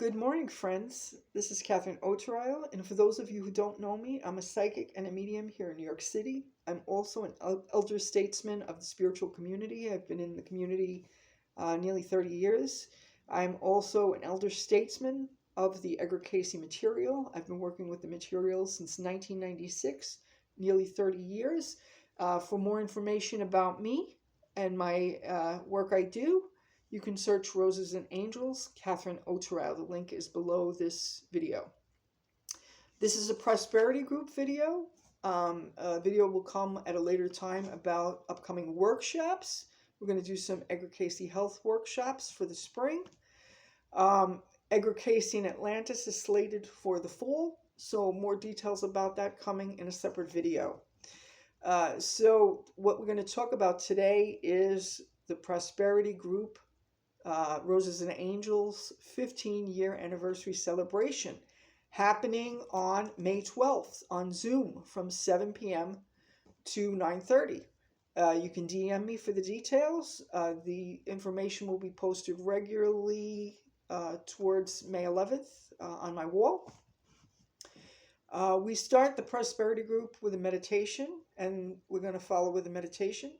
Good morning, friends. This is Catherine Oterile, and for those of you who don't know me, I'm a psychic and a medium here in New York City. I'm also an elder statesman of the spiritual community. I've been in the community nearly 30 years. I'm also an elder statesman of the Edgar Cayce material. I've been working with the material since 1996, nearly 30 years. For more information about me and my work I do, you can search Roses and Angels, Catherine Oterile. The link is below this video. This is a prosperity group video. A video will come at a later time about upcoming workshops. We're going to do some Edgar Cayce health workshops for the spring. Edgar Cayce in Atlantis is slated for the fall, so more details about that coming in a separate video. So what we're going to talk about today is the prosperity group Roses and Angels 15-year anniversary celebration happening on May 12th on Zoom from 7 p.m. to 9:30. You can DM me for the details. The information will be posted regularly towards May 11th on my wall. We start the prosperity group with a meditation, and we're going to follow with a meditation.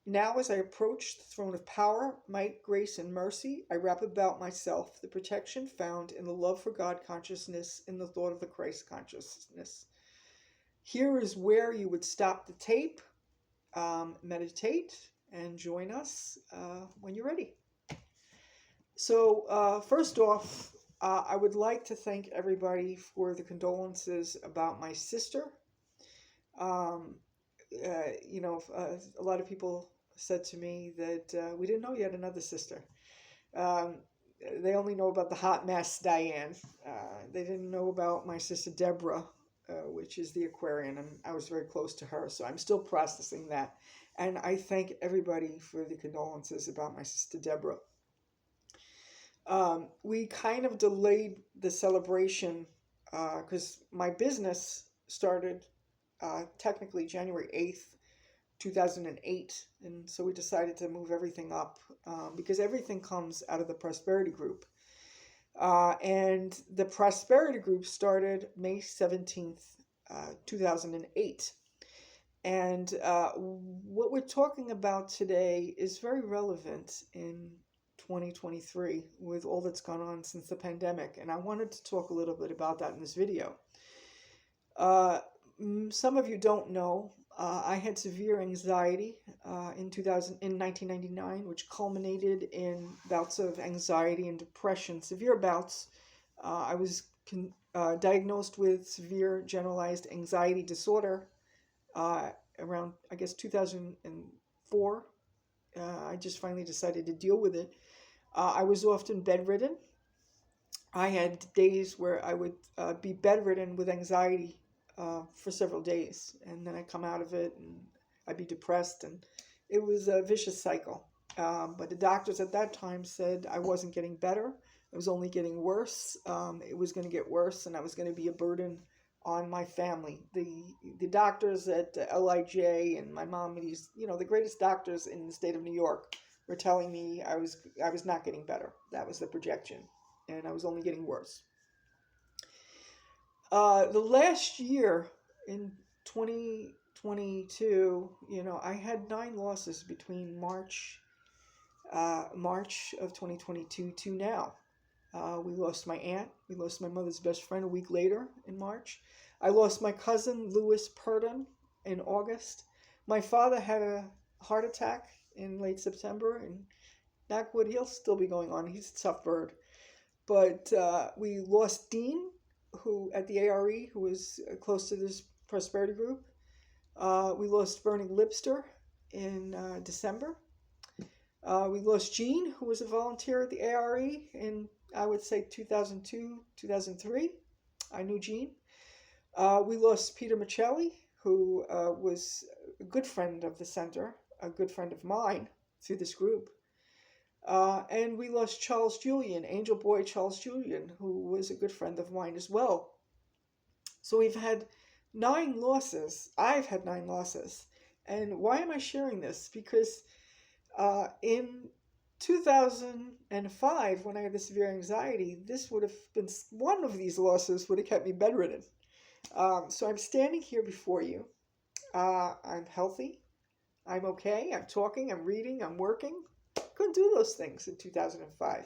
Now, as I approach the throne of power, might, grace, and mercy, I wrap about myself the protection found in the love for God consciousness, in the thought of the Christ consciousness. Here is where you would stop the tape, meditate, and join us when you're ready. So, first off, I would like to thank everybody for the condolences about my sister. A lot of people said to me that we didn't know you had another sister. They only know about the hot mess, Diane. They didn't know about my sister Deborah, which is the Aquarian, and I was very close to her, so I'm still processing that. And I thank everybody for the condolences about my sister Deborah. We kind of delayed the celebration because my business started technically January 8th, 2008, and so we decided to move everything up because everything comes out of the prosperity group. And the prosperity group started May 17th, 2008. And what we're talking about today is very relevant in 2023 with all that's gone on since the pandemic, and I wanted to talk a little bit about that in this video. Some of you don't know, I had severe anxiety in 1999, which culminated in bouts of anxiety and depression, severe bouts. I was diagnosed with severe generalized anxiety disorder around, I guess, 2004. I just finally decided to deal with it. I was often bedridden. I had days where I would be bedridden with anxiety for several days, and then I'd come out of it and I'd be depressed, and it was a vicious cycle. But the doctors at that time said I wasn't getting better. It was only getting worse. It was going to get worse, and I was going to be a burden on my family. The doctors at LIJ and my mom, the greatest doctors in the state of New York, were telling me I was not getting better. That was the projection, and I was only getting worse. The last year in 2022, I had 9 losses between March of 2022 to now. We lost my aunt. We lost my mother's best friend a week later in March. I lost my cousin, Louis Purdon, in August. My father had a heart attack in late September, and knock wood, he'll still be going on. He's a tough bird. But we lost Dean, who at the ARE, who was close to this prosperity group. We lost Bernie Lipster in December. We lost Jean, who was a volunteer at the ARE in, I would say, 2002, 2003. I knew Jean. We lost Peter Michelli, who was a good friend of the center, a good friend of mine through this group. And we lost Charles Julian, Angel Boy Charles Julian, who was a good friend of mine as well. So we've had 9 losses. I've had 9 losses. And why am I sharing this? Because in 2005, when I had the severe anxiety, this would have been one of these losses would have kept me bedridden. So I'm standing here before you. I'm healthy. I'm okay. I'm talking. I'm reading. I'm working. Couldn't do those things in 2005.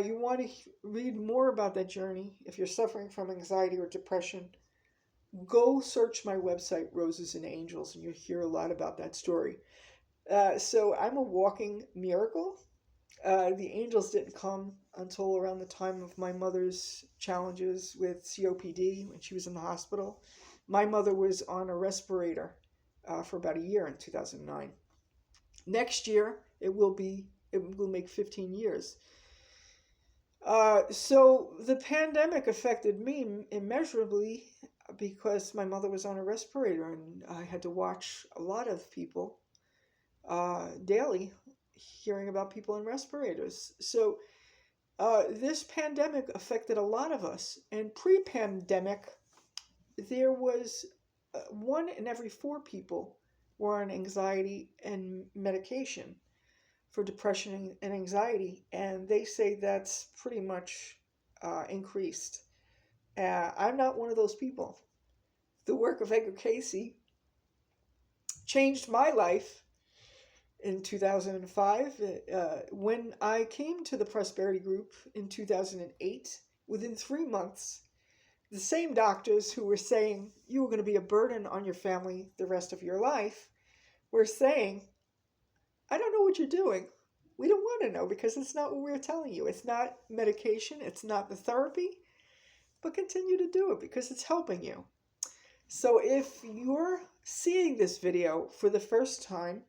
You want to read more about that journey. If you're suffering from anxiety or depression, go search my website, Roses and Angels, and you'll hear a lot about that story. So I'm a walking miracle. The angels didn't come until around the time of my mother's challenges with COPD when she was in the hospital. My mother was on a respirator for about a year in 2009. Next year, it will make 15 years. So the pandemic affected me immeasurably because my mother was on a respirator and I had to watch a lot of people daily hearing about people in respirators. So this pandemic affected a lot of us. And pre-pandemic, there was 1 in every 4 people were on anxiety and medication for depression and anxiety. And they say that's pretty much increased. I'm not one of those people. The work of Edgar Cayce changed my life in 2005. When I came to the Prosperity Group in 2008, within 3 months, the same doctors who were saying you were going to be a burden on your family the rest of your life were saying, I don't know what you're doing. We don't want to know because it's not what we're telling you. It's not medication. It's not the therapy. But continue to do it because it's helping you. So if you're seeing this video for the first time,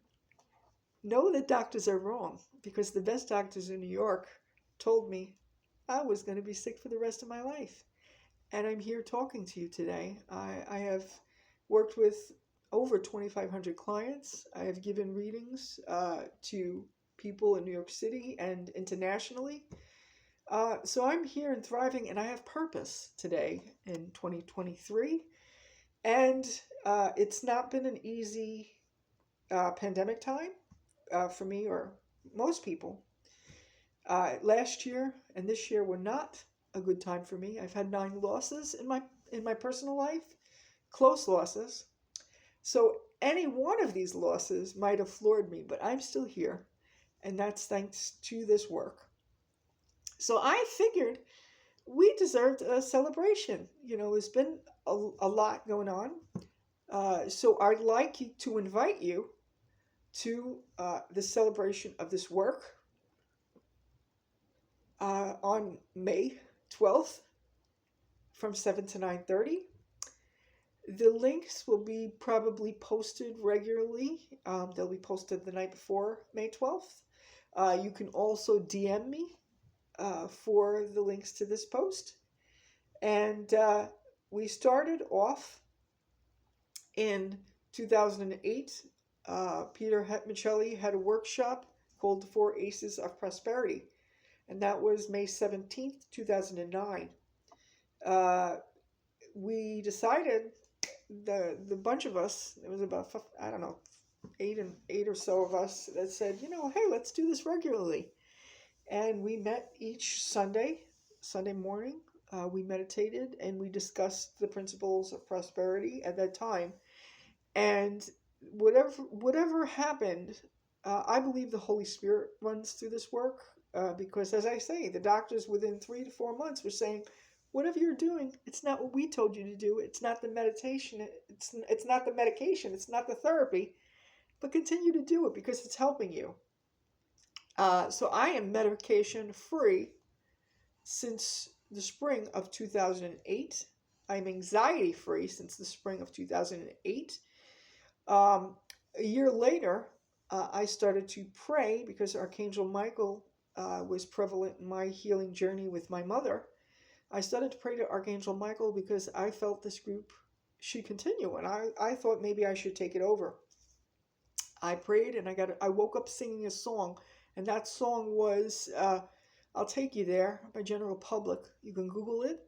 know that doctors are wrong because the best doctors in New York told me I was going to be sick for the rest of my life. And I'm here talking to you today. I have worked with over 2,500 clients. I have given readings to people in New York City and internationally. So I'm here and thriving, and I have purpose today in 2023. And it's not been an easy pandemic time for me or most people. Last year and this year were not a good time for me. I've had 9 losses in my personal life, close losses. So any one of these losses might have floored me, but I'm still here, and that's thanks to this work. So I figured we deserved a celebration. You know, there's been a lot going on. So I'd like to invite you to the celebration of this work on May 12th from 7 to 9:30. The links will be probably posted regularly. They'll be posted the night before May 12th. You can also DM me for the links to this post. And we started off in 2008. Peter Michelli had a workshop called The 4 Aces of Prosperity. And that was May 17th, 2009. We decided, the bunch of us, it was about, I don't know, eight or so of us that said, you know, hey, let's do this regularly. And we met each Sunday morning. We meditated and we discussed the principles of prosperity at that time. And whatever happened, I believe the Holy Spirit runs through this work because, as I say, the doctors within 3 to 4 months were saying, whatever you're doing, it's not what we told you to do. It's not the meditation. It's not the medication. It's not the therapy. But continue to do it because it's helping you. So I am medication free since the spring of 2008. I'm anxiety free since the spring of 2008. A year later, I started to pray because Archangel Michael was prevalent in my healing journey with my mother. I started to pray to Archangel Michael because I felt this group should continue, and I thought maybe I should take it over. I prayed, and I woke up singing a song, and that song was I'll Take You There by General Public. You can Google it.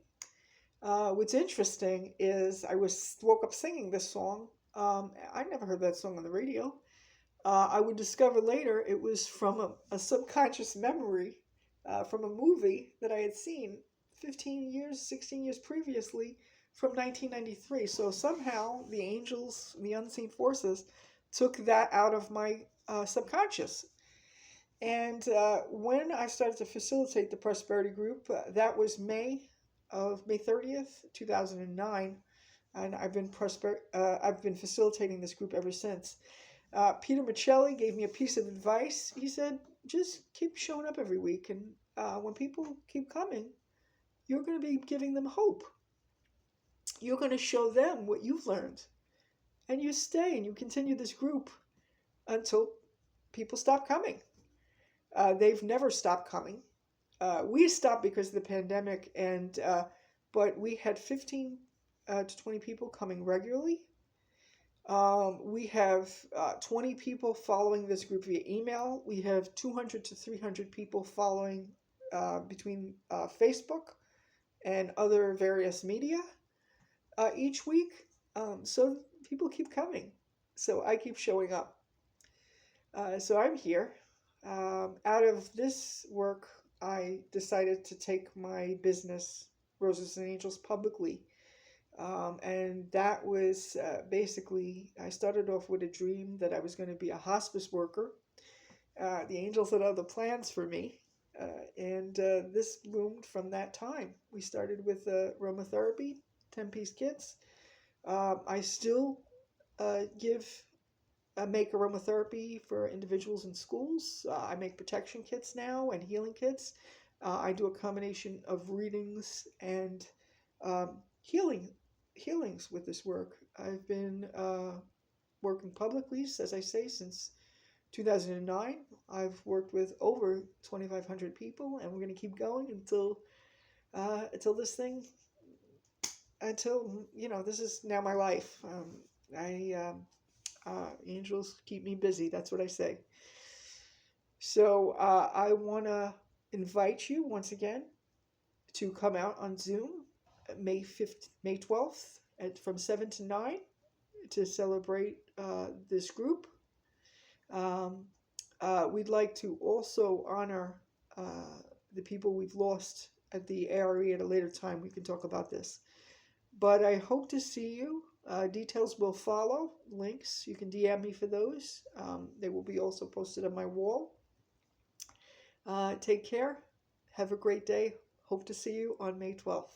What's interesting is I woke up singing this song. I never heard that song on the radio. I would discover later it was from a subconscious memory from a movie that I had seen 15 years, 16 years previously from 1993. So somehow the angels, the unseen forces, took that out of my subconscious. And when I started to facilitate the Prosperity Group, that was May 30th, 2009, and I've been facilitating this group ever since. Peter Michelli gave me a piece of advice. He said, just keep showing up every week, and when people keep coming, you're going to be giving them hope. You're going to show them what you've learned, and you stay and you continue this group until people stop coming. They've never stopped coming. We stopped because of the pandemic, and but we had 15 to 20 people coming regularly. We have 20 people following this group via email. We have 200 to 300 people following between Facebook and other various media each week. So people keep coming. So I keep showing up. So I'm here. Out of this work, I decided to take my business, Roses and Angels, publicly. And that was basically, I started off with a dream that I was going to be a hospice worker. The angels had other plans for me. And this bloomed from that time. We started with aromatherapy, 10-piece kits. I still make aromatherapy for individuals in schools. I make protection kits now and healing kits. I do a combination of readings and healings with this work. I've been working publicly, as I say, since 2009. I've worked with over 2,500 people, and we're going to keep going until this thing, until, this is now my life. Angels keep me busy. That's what I say. So I want to invite you once again to come out on Zoom May 12th from 7 to 9 to celebrate this group. We'd like to also honor the people we've lost at the ARE at a later time. We can talk about this. But I hope to see you. Details will follow. Links, you can DM me for those. They will be also posted on my wall. Take care. Have a great day. Hope to see you on May 12th.